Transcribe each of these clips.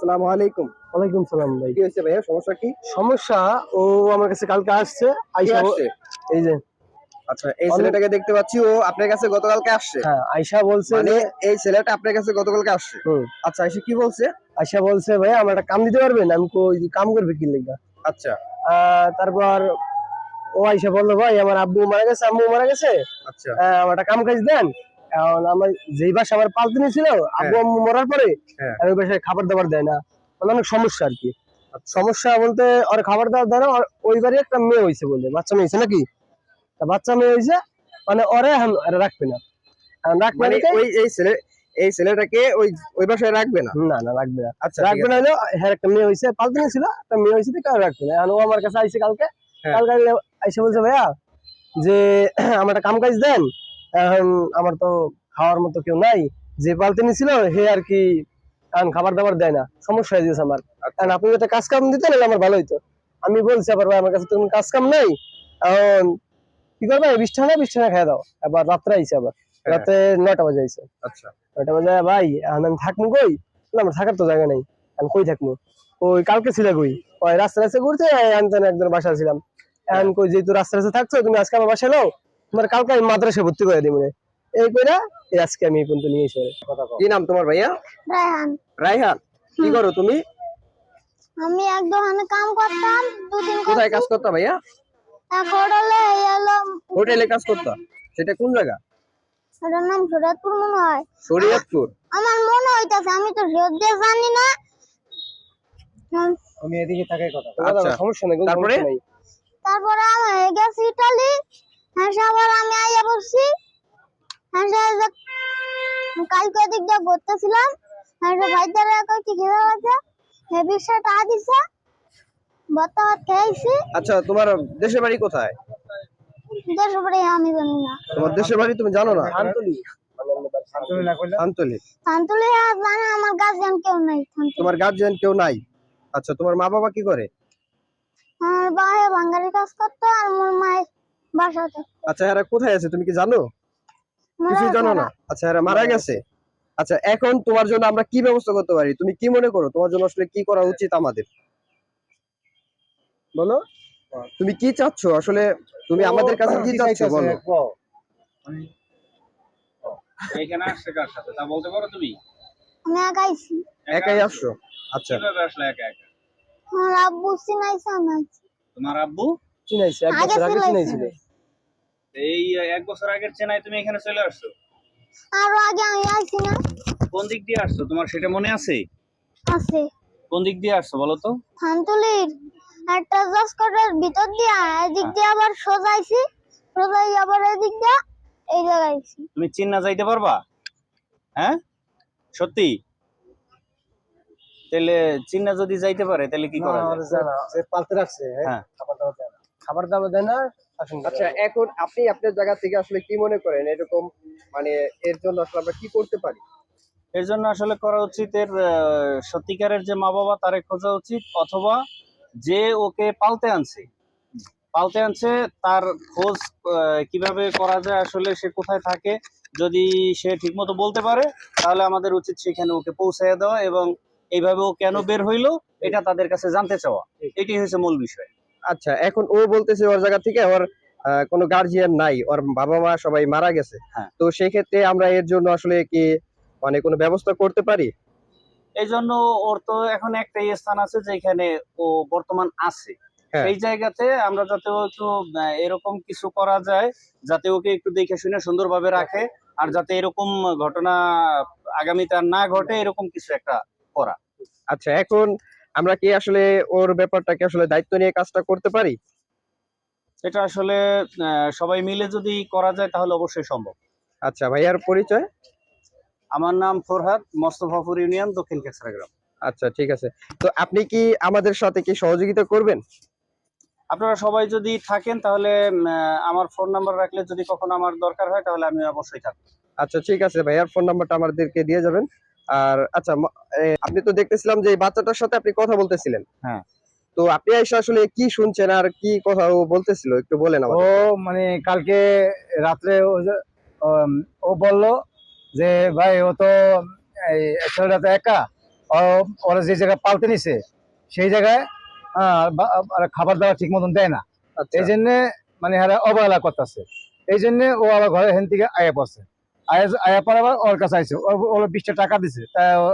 আসসালামু আলাইকুম। ওয়ালাইকুম সালাম ভাই। কি হয়েছে ভাইয়া, সমস্যা কি? সমস্যা, ও আমার কাছে কালকে আসছে। কে আইসা আসছে? এই যে আচ্ছা, এই ছেলেটাকে দেখতে পাচ্ছি, ও আপনার কাছে গতকালকে আসছে। হ্যাঁ, আইসা বলছে মানে যে এই ছেলেটা আপনার কাছে গতকালকে আসছে। আচ্ছা, এসে কি বলছে? আইসা বলছে ভাই আমার একটা কাম দিতে পারবেন? আমি কই কাম করবে কি লিগা? আচ্ছা তারপর ও আইসা বললো ভাই আমার আব্বু মারা গেছে, আম্মু মারা গেছে, আচ্ছা আমার একটা কাম কাজ দেন। এখন আমার যেই বাসা আমার পাঁচ দিন ছিল, আব্বু আম্মু মরার পরে হ্যাঁ ওই বাসায় খাবার দাবার দেয় না, মানে অনেক সমস্যা আর কি। আচ্ছা সমস্যা বলতে ওর খাবার দাবার দেয় না, ওই বাড়ি একটা মেয়ে হয়েছে বলে, বাচ্চা মেয়ে হয়েছে নাকি, তা বাচ্চা মেয়ে হয়েছে, মানে ওরে এখন রাখবে না, এখন রাখবে মানে না। ওই এই ছেলেটাকে ওই ওই বাসায় রাখবে না? না না, রাখবে না। আচ্ছা, রাখবে না হলো, হ্যাঁ একটা মেয়ে হয়েছে, পাঁচ দিন ছিল, একটা মেয়ে হয়েছে, কাউ রাখবে না। এখন ও আমার কাছে আইসে কালকে, হ্যাঁ। কালকে আইসে বলছে ভাইয়া যে আমার একটা কাম কাজ দেন, এখন আমার তো খাওয়ার মতো কেউ নাই, যে পালতিনি ছিল হে আর কি এখন খাবার দাবার দেয় না, সমস্যা হয়ে গেছে আমার। কারণ আপনি একটা কাজ কাম দিতেন আমার ভালো হইতো। আমি বলছি আবার ভাই আমার কাছে তো কোনো কাজ কাম নাই, এখন কি করবে, 20 টাকা খেয়ে দাও। আবার রাত্রে আইসে, আবার রাতে 9টা বাজে আইসে। আচ্ছা 9টা বাজে ভাই এখন আমি থাকবো কই? আমার থাকার তো জায়গা নেই, আমি কই থাকবো? ওই কালকে ছিল কই, ওই রাস্তা রাস্তা ঘুরতে আনতেন, একজন বাসা ছিলাম। এখন কই যেহেতু রাস্তা রাস্তা থাকছো তুমি, আজকে আমার বাসায় নাও, তোমার কালকে আমি মাদ্রাসায় ভর্তি করে দিই, এই কইরা এই আজকে আমি পর্যন্ত নিয়ে এসে কথা কও। কি নাম তোমার ভাইয়া? রায়হান। রায়হান, কি করো তুমি? আমি এক দোকানে কাম করতাম, দুদিন কোথায় কাজ করতা ভাইয়া? হোটেলে এলো। হোটেলে কাজ করতা? সেটা কোন জায়গা? ওটার নাম শরীয়তপুর মনে হয়। শরীয়তপুর? আমার মনে হইতাছে, আমি তো শরীয়ত দিয়ে জানি না। আমি এদিকে থাকার কথা। আচ্ছা, সমস্যা নেই, তারপরে? তারপরে আমি গেছি ইটালি, হ্যাঁ আবার আমি আইয়া বসছি। হ্যাঁ কালকে দিক দিয়ে ঘুরতেছিলাম, হ্যাঁ ভাইদারে কই কি খেলা আছে, হ্যাঁ 20 টাকা দিছে, ভাত খেয়েছি। আচ্ছা, তোমার দেশের বাড়ি কোথায়? দেশ বাড়ি আমি জানি না। তোমার দেশের বাড়ি তুমি জানো না? শান্তলি। শান্তলি। শান্তলি জানে, আমার গার্জিয়ান কেউ নাই শান্তলি। তোমার গার্জিয়ান কেউ নাই? আচ্ছা, তোমার মা বাবা কি করে? আমার বাবা বাঙালি কাজ করতো, আর আমার মায়ের বাসাতে। আচ্ছা, এরা কোথায় আছে তুমি কি জানো? কিছু জানো না? আচ্ছা, এরা মারা গেছে। আচ্ছা, এখন তোমার জন্য আমরা কি ব্যবস্থা করতে পারি, তুমি কি মনে করো তোমার জন্য আসলে কি করা উচিত আমাদের? বলো, তুমি কি চাচ্ছ আসলে, তুমি আমাদের কাছে কি চাচ্ছ বলো? এইখানে আসছে কার সাথে তা বলতে পারো তুমি? আমি একাইছি। একাই আসছো? আচ্ছা, কিভাবে আসলে একা একা? আমার আব্বু চিনাইছে আমি। তোমার আব্বু চিনাইছে, এক বছর আগে চিনাইছিল। এই 1 বছর আগের চেনাই তুমি এখানে চলে আসছো? আরো আগে আমি আইছি না। কোন দিক দিয়ে আসছো তোমার সেটা মনে আছে? আছে কোন দিক দিয়ে আসছো বলো তো? শান্তলির একটা জসকটের ভিতর দিয়ে, এদিক দিয়ে আবার সোজাইছি, সোজাই আবার এদিক দিয়ে এই জায়গায় আইছি। তুমি চিন্না যাইতে পারবা? হ্যাঁ সত্যি? তাহলে চিন্না যদি যাইতে পারে তাহলে কি করা যায়? জানা যে পালতে রাখছে, হ্যাঁ। খাবার দাবার দেয় না, খাবার দাবার দেয় না। আচ্ছা, এখন আপনি আপনার জায়গা থেকে আসলে কি মনে করেন এরকম, মানে এর জন্য আসলে আমরা কি করতে পারি? এর জন্য আসলে করা উচিত, এর সত্যিকারের যে মা বাবা তারে খোঁজা উচিত, অথবা যে ওকে পালতে আনছে তার খোঁজ কিভাবে করা যায়, আসলে সে কোথায় থাকে যদি সে ঠিকমতো বলতে পারে তাহলে আমাদের উচিত সেখানে ওকে পৌঁছাইয়া দেওয়া, এবং এইভাবে ও কেন বের হইলো এটা তাদের কাছে জানতে চাওয়া। এটি হচ্ছে মূল বিষয়। আচ্ছা, এখন ও বলতেছে ওর জায়গা থেকে ওর কোনো গার্জিয়ান নাই, ওর বাবা মা সবাই মারা গেছে। হ্যাঁ। তো সেই ক্ষেত্রে আমরা এর জন্য আসলে কি মানে কোনো ব্যবস্থা করতে পারি? এই জন্য ওর তো এখন একটাই স্থান আছে যেখানে ও বর্তমান আছে, হ্যাঁ। সেই জায়গাতে আমরা যাতে ও একটু এরকম কিছু করা যায় যাতে ওকে একটু দেখে শুনে সুন্দরভাবে রাখে, আর যাতে এরকম ঘটনা আগামীতে আর না ঘটে এরকম কিছু একটা করা। আচ্ছা, এখন আমরা কি আসলে ওর ব্যাপারটাকে আসলে দায়িত্ব নিয়ে কাজটা করতে পারি? এটা আসলে সবাই মিলে যদি করা যায় তাহলে অবশ্যই সম্ভব। আচ্ছা, ভাইয়ার পরিচয়? আমার নাম ফরহাদ, মোস্তফাপুর ইউনিয়ন, দক্ষিণ কেশরা গ্রাম। আচ্ছা, ঠিক আছে। তো আপনি কি আমাদের সাথে কি সহযোগিতা করবেন? আপনারা সবাই যদি থাকেন তাহলে আমার ফোন নাম্বার রাখলে যদি কখনো আমার দরকার হয় তাহলে আমি অবশ্যই থাকবো। আচ্ছা, ঠিক আছে, ভাইয়ার ফোন নাম্বারটা আমাদেরকে দিয়ে যাবেন। আর আচ্ছা, আপনি তো দেখতেছিলাম যে এই বাচ্চাটার সাথে আপনি কথা বলতেছিলেন। হ্যাঁ। তো আপনি এসে আসলে কি শুনছেন আর কি কথা ও বলতেছিল একটু বলেন ও আমাদের। মানে কালকে রাত্রে ও বলল যে ভাই ও তো এই ছেলেটা তো একা, ওরা যে জায়গায় পালতে নিছে সেই জায়গায় খাবার দাবার ঠিক মতন দেয় না। আচ্ছা এই জন্য মানে এরা অবহেলা করতেছে। এই জন্য ও আবার ঘরে হেন থেকে আয়া পড়ছে, আয়া পর আবার ওর কাছে আইছে, ওর 20টা টাকা দিছে, তাই ও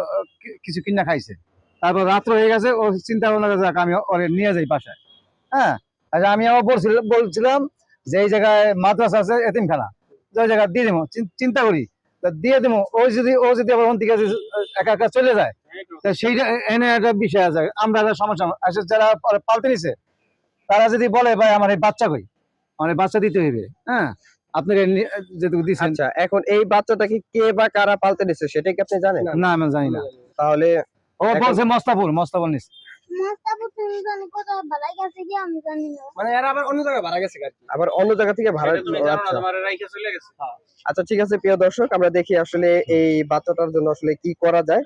কিছু কিনা খাইছে। তারপর রাত্র হয়ে গেছে, ও চিন্তা ভাবনা করছে যাক আমি ওরে নিয়ে যাই বাসায়। হ্যাঁ, আচ্ছা আমি আবার বলছিলাম যে এই জায়গায় মাদ্রাসা আছে, এতিমখানা, ওই জায়গায় দিয়ে দেবো, চিন্তা করি দিয়ে দেবো। ও যদি আবার ওখান থেকে একা একা চলে যায়, তা সেইটা এনে একটা বিষয় আছে। আমরা একটা সমস্যা আসলে যারা পালতে নিছে তারা যদি বলে ভাই আমার এই বাচ্চা কই, আমার এই বাচ্চা দিতে হইবে। হ্যাঁ, আপনি যেটুকু দিচ্ছেন। আচ্ছা, এখন এই বাচ্চাটাকে কে বা কারা পালতে নিছে সেটা কি আপনি জানেন? না আমি জানি না। তাহলে ও বলছে মস্তাপুর নিছে। মাস্টার তুমি জানি কোথায় ভাড়া গেছে কি আমি জানি না। মানে এরা আবার অন্য জায়গায় ভাড়া গেছে, আবার অন্য জায়গা থেকে ভাড়া। আচ্ছা চলে গেছে। আচ্ছা, ঠিক আছে প্রিয় দর্শক, আমরা দেখি আসলে এই বাচ্চাটার জন্য আসলে কি করা যায়।